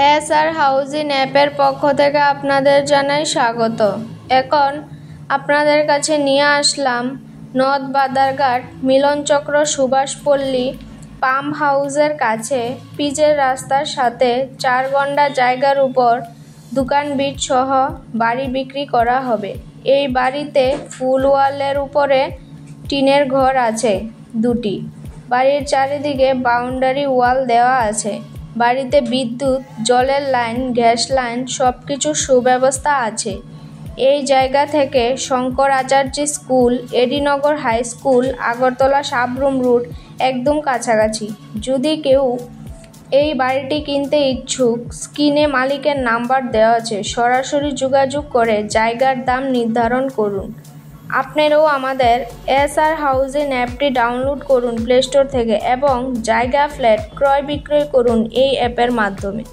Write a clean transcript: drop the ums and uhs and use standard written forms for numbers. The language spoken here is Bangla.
এসআর হাউজিং অ্যাপের পক্ষ থেকে আপনাদের জানাই স্বাগত। এখন আপনাদের কাছে নিয়ে আসলাম নর্থ বাদারঘাট মিলনচক্র সুভাষপল্লী পাম্প হাউসের কাছে পিচের রাস্তার সাথে 4 ঘন্টা জায়গার উপর দোকান বিট সহ বাড়ি বিক্রি করা হবে। এই বাড়িতে ফুল ওয়ালের উপরে টিনের ঘর আছে 2টি। বাড়ির চারিদিকে বাউন্ডারি ওয়াল দেওয়া আছে। বাড়িতে বিদ্যুৎ, জলের লাইন, গ্যাস লাইন সবকিছুর সুব্যবস্থা আছে। এই জায়গা থেকে Shankar Acharya school, Adinagar high school, Agartala Sabroom route একদম কাছাকাছি। যদি কেউ এই বাড়িটি কিনতে ইচ্ছুক, স্ক্রিনে মালিকের নাম্বার দেওয়া আছে, সরাসরি যোগাযোগ করে জায়গার দাম নির্ধারণ করুন। আপনারাও আমাদের এসআর হাউজিং অ্যাপটি ডাউনলোড করুন প্লে স্টোর থেকে এবং জায়গা ফ্ল্যাট ক্রয় বিক্রয় করুন এই অ্যাপের মাধ্যমে।